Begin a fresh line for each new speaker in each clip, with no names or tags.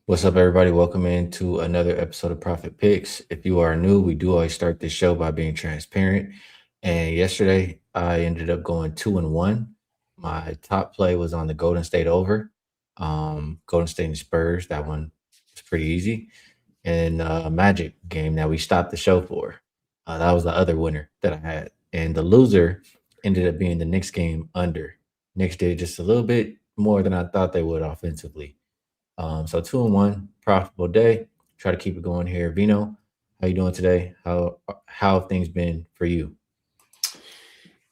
What's up, everybody? Welcome into another episode of Profit Picks. If you are new, we do always start this show by being transparent. And yesterday, I ended up going 2-1. My top play was on the Golden State over, Golden State and Spurs. That one was pretty easy. And Magic game that we stopped the show for. That was the other winner that I had. And the loser ended up being the Knicks game under. Knicks did just a little bit more than I thought they would offensively. So 2-1, profitable day. Try to keep it going here. Vino, how you doing today? How have things been for you?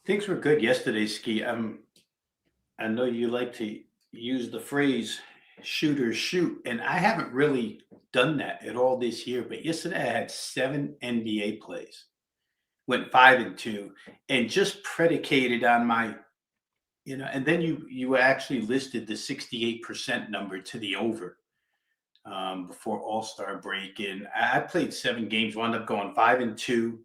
Things were good yesterday, Ski. I know you like to use the phrase shooters shoot, and I haven't really done that at all this year. But yesterday I had 7 NBA plays, went 5-2, and just predicated on and then you actually listed the 68% number to the over before All Star break, and I played 7 games, wound up going 5-2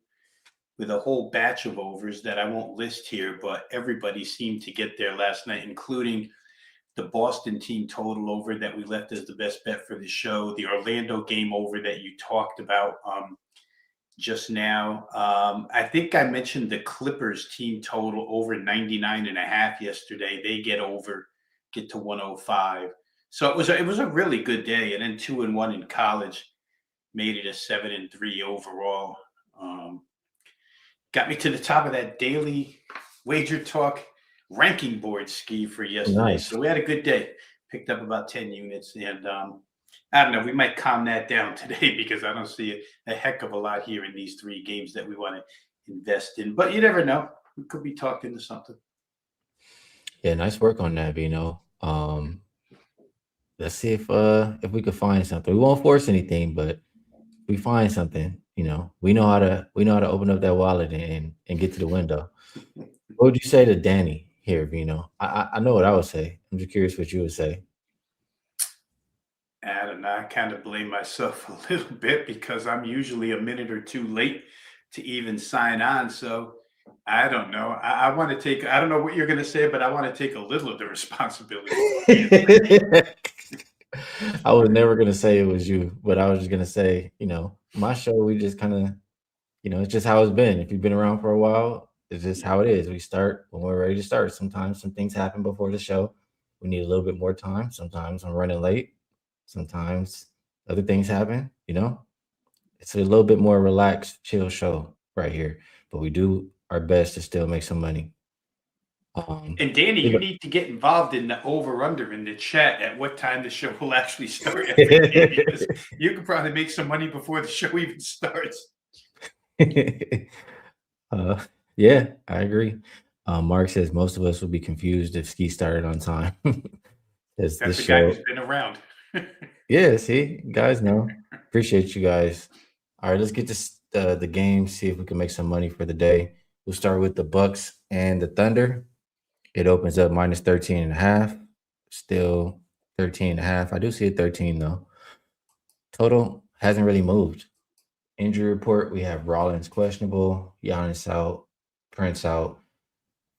with a whole batch of overs that I won't list here, but everybody seemed to get there last night, including the Boston team total over that we left as the best bet for the show, the Orlando game over that you talked about just now. I think I mentioned the Clippers team total over 99.5 yesterday. They get to 105. So it was a really good day, and then 2-1 in college made it a 7-3 overall. Um, Got me to the top of that daily wager talk ranking board, Ski, for yesterday.
Nice.
So we had a good day. Picked up about 10 units. And I don't know, we might calm that down today because I don't see a heck of a lot here in these 3 games that we want to invest in. But you never know. We could be talked into something.
Yeah, nice work on that, Vino. Let's see if we could find something. We won't force anything, but if we find something, we know how to open up that wallet and get to the window. What would you say to Danny here, Vino? I know what I would say. I'm just curious what you would say.
I don't know. I kind of blame myself a little bit because I'm usually a minute or two late to even sign on. So I don't know. I want to take, I don't know what you're going to say, but I want to take a little of the responsibility for being late.
I was never gonna say it was you, but I was just gonna say, my show, we just kind of, it's just how it's been. If you've been around for a while, it's just how it is. We start when we're ready to start. Sometimes some things happen before the show. We need a little bit more time. Sometimes I'm running late. Sometimes other things happen, It's a little bit more relaxed, chill show right here. But we do our best to still make some money.
And Danny,
Yeah,
you need to get involved in the over under in the chat at what time the show will actually start every day because you could probably make some money before the show even starts.
Uh, yeah, I agree. Mark says most of us would be confused if Ski started on time. As this
That's a guy who's
show,
been around.
yeah, see, guys know. Appreciate you guys. All right, let's get this the game, see if we can make some money for the day. We'll start with the Bucks and the Thunder. It opens up minus 13 and a half. Still 13 and a half. I do see a 13 though. Total hasn't really moved. Injury report, we have Rollins questionable, Giannis out, Prince out.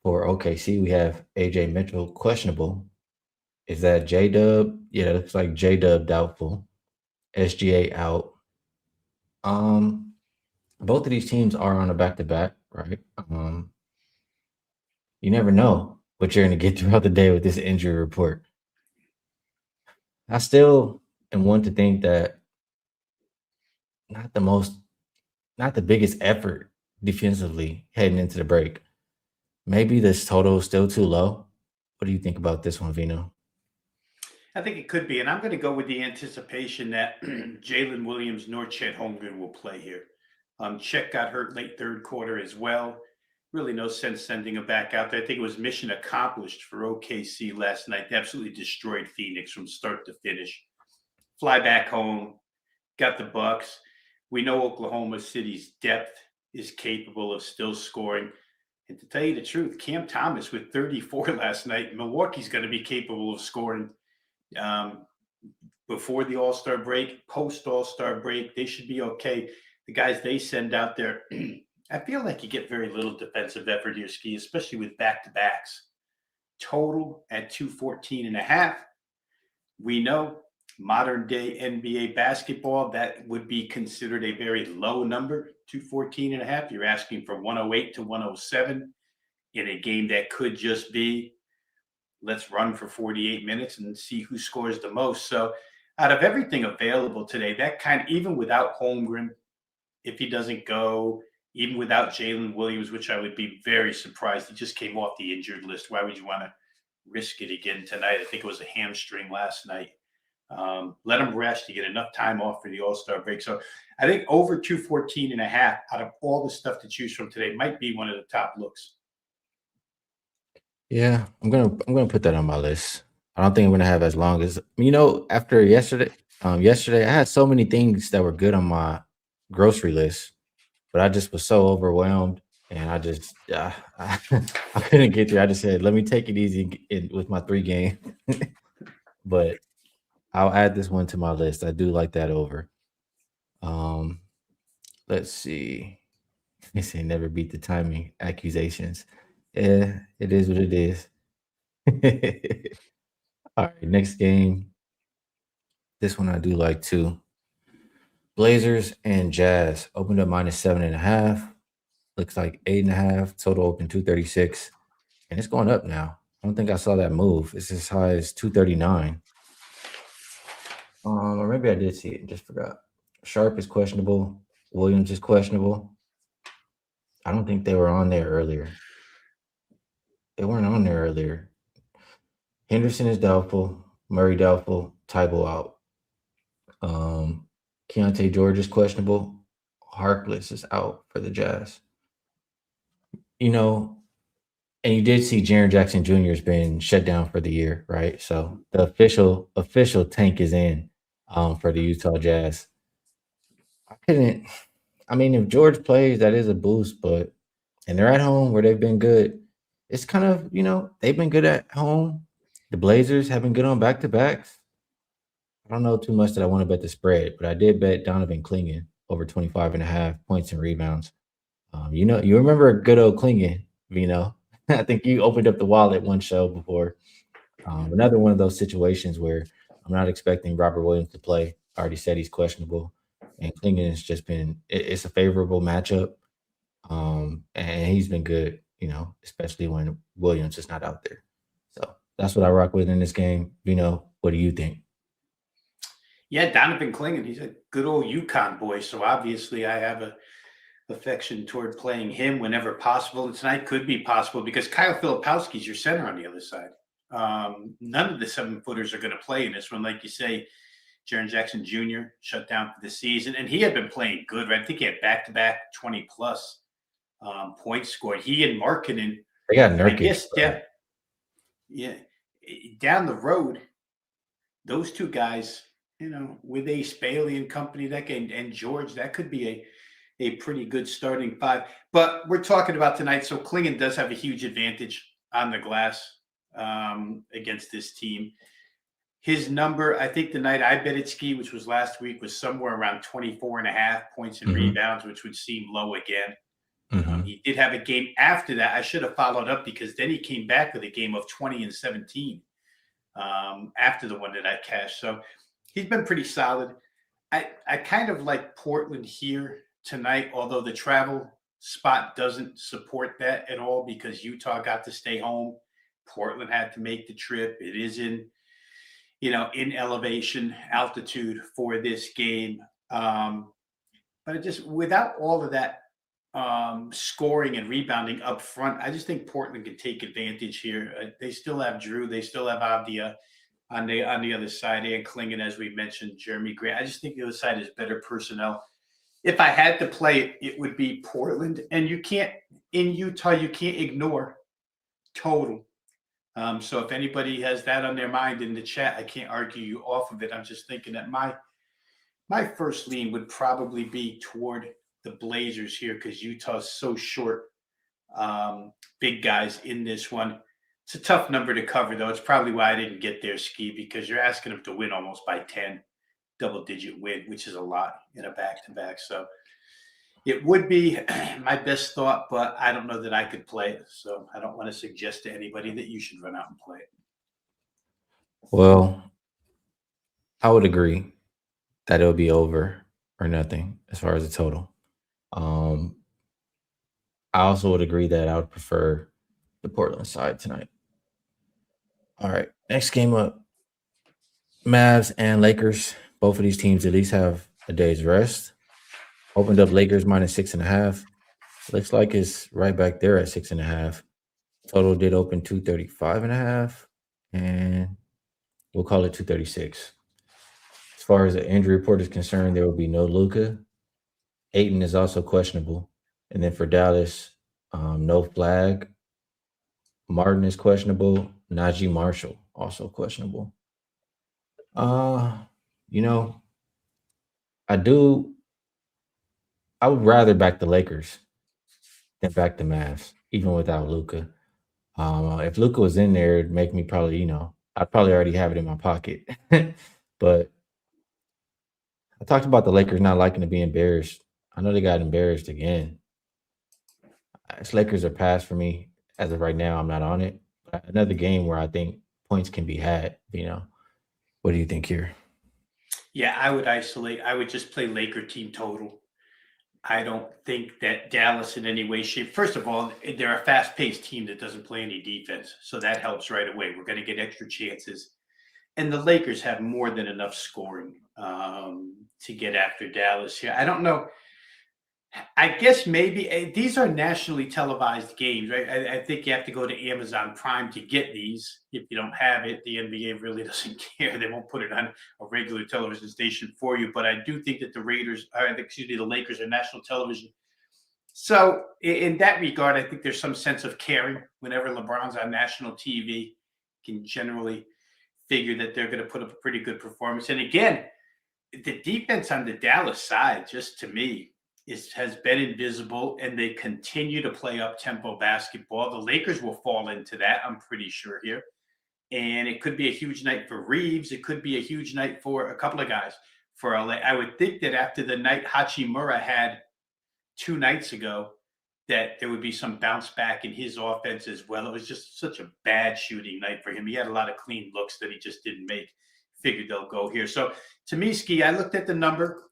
For OKC, we have AJ Mitchell questionable. Is that J Dub? Yeah, it looks like J Dub doubtful. SGA out. Um, both of these teams are on a back to back, right? You never know what you're gonna get throughout the day with this injury report. I still am one to think that not the most, not the biggest effort defensively heading into the break. Maybe this total is still too low. What do you think about this one, Vino?
I think it could be, and I'm going to go with the anticipation that Jalen Williams nor Chet Holmgren will play here. Chet got hurt late third quarter as well. Really, no sense sending him back out there. I think it was mission accomplished for OKC last night. They absolutely destroyed Phoenix from start to finish. Fly back home, got the Bucks. We know Oklahoma City's depth is capable of still scoring. And to tell you the truth, Cam Thomas with 34 last night, Milwaukee's going to be capable of scoring um, before the All Star break, post All Star break. They should be okay. The guys they send out there, I feel like you get very little defensive effort here, Ski, especially with back to backs. Total at 214.5. We know modern day NBA basketball, that would be considered a very low number, 214.5. You're asking for 108 to 107 in a game that could just be, let's run for 48 minutes and see who scores the most. So, out of everything available today, that kind of, even without Holmgren, if he doesn't go, even without Jalen Williams, which I would be very surprised. He just came off the injured list. Why would you want to risk it again tonight? I think it was a hamstring last night. Let him rest to get enough time off for the All-Star break. So I think over 214.5 out of all the stuff to choose from today might be one of the top looks.
Yeah, I'm gonna put that on my list. I don't think I'm gonna have as long as after yesterday. Yesterday I had so many things that were good on my grocery list, but I just was so overwhelmed, and I just I couldn't get through. I just said, let me take it easy with my 3 game, but I'll add this one to my list. I do like that over. Um, let's see. They say never beat the timing accusations. Yeah, it is what it is. All right, next game. This one I do like too. Blazers and Jazz opened up -7.5. Looks like 8.5. Total open 236. And it's going up now. I don't think I saw that move. It's as high as 239. Or maybe I did see it and just forgot. Sharp is questionable. Williams is questionable. I don't think they were on there earlier. They weren't on there earlier. Henderson is doubtful. Murray doubtful. Tybo out. Keontae George is questionable. Harkless is out for the Jazz. You know, and you did see Jaren Jackson Jr. has been shut down for the year, right? So the official tank is in for the Utah Jazz. I couldn't. I mean, if George plays, that is a boost, but and they're at home where they've been good. It's kind of they've been good at home. The Blazers have been good on back to backs. I don't know too much that I want to bet the spread, but I did bet Donovan Clingan over 25.5 points and rebounds. You remember good old Clingan, Vino. I think you opened up the wallet one show before. Another one of those situations where I'm not expecting Robert Williams to play. I already said he's questionable, and Clingan has just been. It's a favorable matchup, and he's been good. Especially when Williams is not out there. So that's what I rock with in this game. Vino, what do you think?
Yeah, Donovan Clingan, he's a good old UConn boy. So obviously I have a affection toward playing him whenever possible. And tonight could be possible because Kyle Filipowski's your center on the other side. None of the 7-footers are going to play in this one. Like you say, Jaren Jackson Jr. shut down for the season, and he had been playing good. Right? I think he had back-to-back 20-plus points scored. He and Markkanen,
They got
I
Nurkic.
guess, down the road, those two guys, with Ace Bailey and company, that game, and George, that could be a pretty good starting 5. But we're talking about tonight, so Clingan does have a huge advantage on the glass against this team. His number, I think the night I bet it, Ski, which was last week, was somewhere around 24.5 points and rebounds, which would seem low again. He did have a game after that. I should have followed up because then he came back with a game of 20 and 17 after the one that I cashed. So he's been pretty solid. I kind of like Portland here tonight, although the travel spot doesn't support that at all because Utah got to stay home. Portland had to make the trip. It is in elevation, altitude for this game. But it just, without all of that scoring and rebounding up front, I just think Portland can take advantage here. They still have Drew. They still have Avdia on the other side, and Clingan, as we mentioned, Jeremy Grant. I just think the other side is better personnel. If I had to play it, it would be Portland. And in Utah, you can't ignore total. So if anybody has that on their mind in the chat, I can't argue you off of it. I'm just thinking that my first lean would probably be toward the Blazers here because Utah's so short big guys in this one. It's a tough number to cover, though. It's probably why I didn't get there, Ski, because you're asking them to win almost by 10, double-digit win, which is a lot in a back-to-back. So it would be my best thought, but I don't know that I could play it. So I don't want to suggest to anybody that you should run out and play it.
Well, I would agree that it'll be over or nothing as far as the total. Um, I also would agree that I would prefer the Portland side tonight. All right, next game up, Mavs and Lakers. Both of these teams at least have a day's rest. Opened up Lakers -6.5. Looks like it's right back there at 6.5. Total did open 235.5, and we'll call it 236. As far as the injury report is concerned, there will be no Luca. Aiton is also questionable. And then for Dallas, no flag. Martin is questionable. Najee Marshall also questionable. Uh, you know, I do. I would rather back the Lakers than back the Mavs, even without Luca. If Luca was in there, it'd make me probably, I'd probably already have it in my pocket. But I talked about the Lakers not liking to be embarrassed. I know they got embarrassed again. It's Lakers are past for me as of right now. I'm not on it. But another game where I think points can be had. What do you think here?
Yeah, I would isolate. I would just play Laker team total. I don't think that Dallas in any way, shape. First of all, they're a fast-paced team that doesn't play any defense, so that helps right away. We're going to get extra chances, and the Lakers have more than enough scoring to get after Dallas here. I don't know. I guess maybe these are nationally televised games, right? I think you have to go to Amazon Prime to get these. If you don't have it, the NBA really doesn't care. They won't put it on a regular television station for you. But I do think that the Lakers are national television. So in that regard, I think there's some sense of caring whenever LeBron's on national TV. Can generally figure that they're going to put up a pretty good performance. And again, the defense on the Dallas side, just to me, has been invisible, and they continue to play up tempo basketball. The Lakers will fall into that, I'm pretty sure here. And it could be a huge night for Reeves. It could be a huge night for a couple of guys for LA. I would think that after the night Hachimura had 2 nights ago, that there would be some bounce back in his offense as well. It was just such a bad shooting night for him. He had a lot of clean looks that he just didn't make. Figured they'll go here. So to me, Ski, I looked at the number,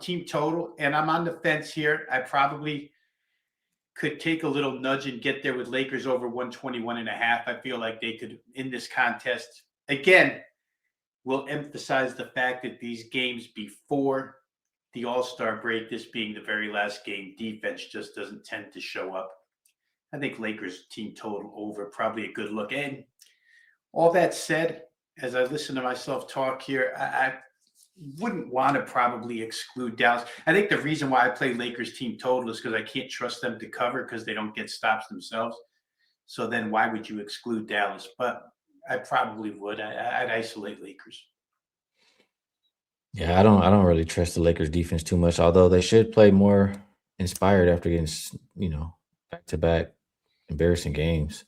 team total, and I'm on the fence here. I probably could take a little nudge and get there with Lakers over 121.5. I feel like they could in this contest. Again, we'll emphasize the fact that these games before the All-Star break, this being the very last game, defense just doesn't tend to show up. I think Lakers team total over, probably a good look. And all that said, as I listen to myself talk here, I wouldn't want to probably exclude Dallas. I think the reason why I play Lakers team total is because I can't trust them to cover because they don't get stops themselves. So then why would you exclude Dallas? But I probably would. I'd isolate Lakers.
Yeah, I don't really trust the Lakers defense too much, although they should play more inspired after getting, back to back embarrassing games.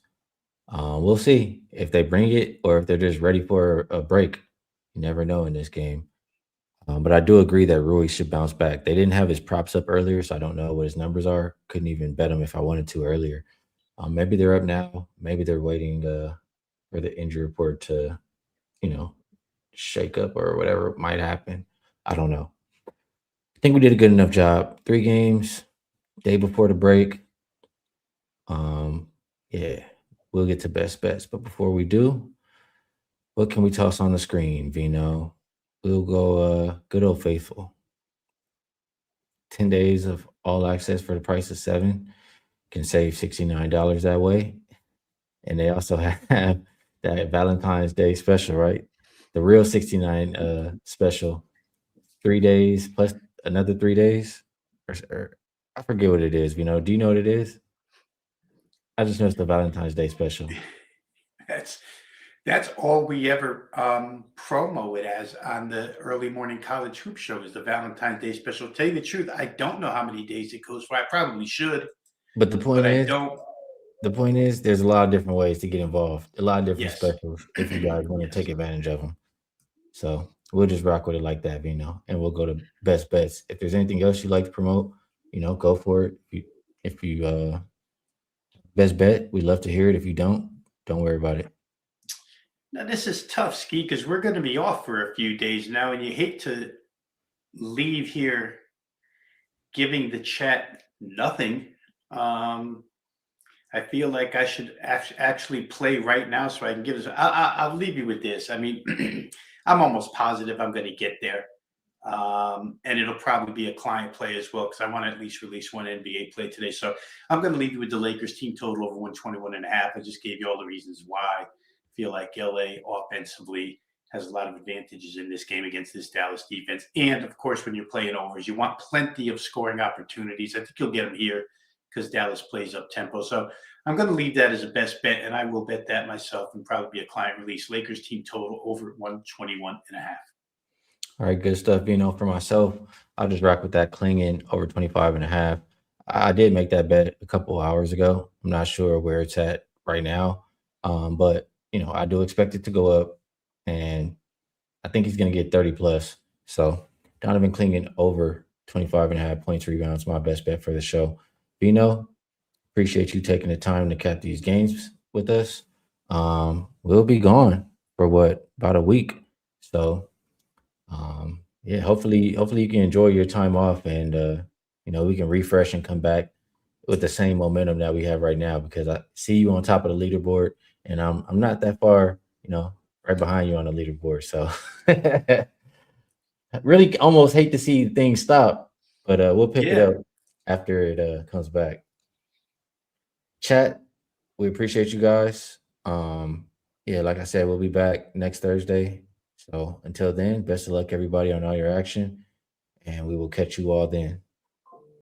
We'll see if they bring it or if they're just ready for a break. You never know in this game. But I do agree that Rui should bounce back. They didn't have his props up earlier, so I don't know what his numbers are. Couldn't even bet him if I wanted to earlier. Maybe they're up now. Maybe they're waiting for the injury report to, you know, shake up or whatever might happen. I don't know. I think we did a good enough job. 3 games, day before the break. Yeah, we'll get to best bets. But before we do, what can we toss on the screen, Vino? We'll go good old faithful. 10 days of all access for the price of 7. Can save $69 that way. And they also have that Valentine's Day special, right? The real 69 special. 3 days plus another 3 days. Or I forget what it is, Do you know what it is? I just know it's the Valentine's Day special.
That's that's all we ever promo it as on the early morning college hoop show is the Valentine's Day special. Tell you the truth, I don't know how many days it goes for. I probably should,
But
but I don't.
the point is, there's a lot of different ways to get involved. A lot of different
Yes.
specials if you guys want to
Yes.
take advantage of them. So we'll just rock with it like that, and we'll go to best bets. If there's anything else you'd like to promote, go for it. If you best bet, we'd love to hear it. If you don't worry about it.
Now this is tough, Ski, because we're going to be off for a few days now, and you hate to leave here giving the chat nothing. Um, I feel like I should actually play right now so I can give this. I'll leave you with this. I mean, I'm almost positive I'm going to get there. And it'll probably be a client play as well because I want to at least release one NBA play today. So I'm going to leave you with the Lakers team total over 121.5. I just gave you all the reasons why I feel like LA offensively has a lot of advantages in this game against this Dallas defense. And of course, when you're playing overs, you want plenty of scoring opportunities. I think you'll get them here because Dallas plays up tempo. So I'm going to leave that as a best bet, and I will bet that myself and probably be a client release. Lakers team total over 121.5.
All right, good stuff. For myself, I'll just rock with that clinging over 25.5. I did make that bet a couple hours ago. I'm not sure where it's at right now. But I do expect it to go up, and I think he's gonna get 30 plus. So Donovan Clingan over 25.5 points, rebounds, my best bet for the show. Vino, appreciate you taking the time to cap these games with us. We'll be gone for what, about a week. So yeah, hopefully you can enjoy your time off, and we can refresh and come back with the same momentum that we have right now, because I see you on top of the leaderboard, and I'm not that far, right behind you on the leaderboard. So I really almost hate to see things stop, but we'll pick it
Yeah.
up after it comes back. Chat, we appreciate you guys. Yeah, like I said, we'll be back next Thursday. So until then, best of luck, everybody, on all your action, and we will catch you all then.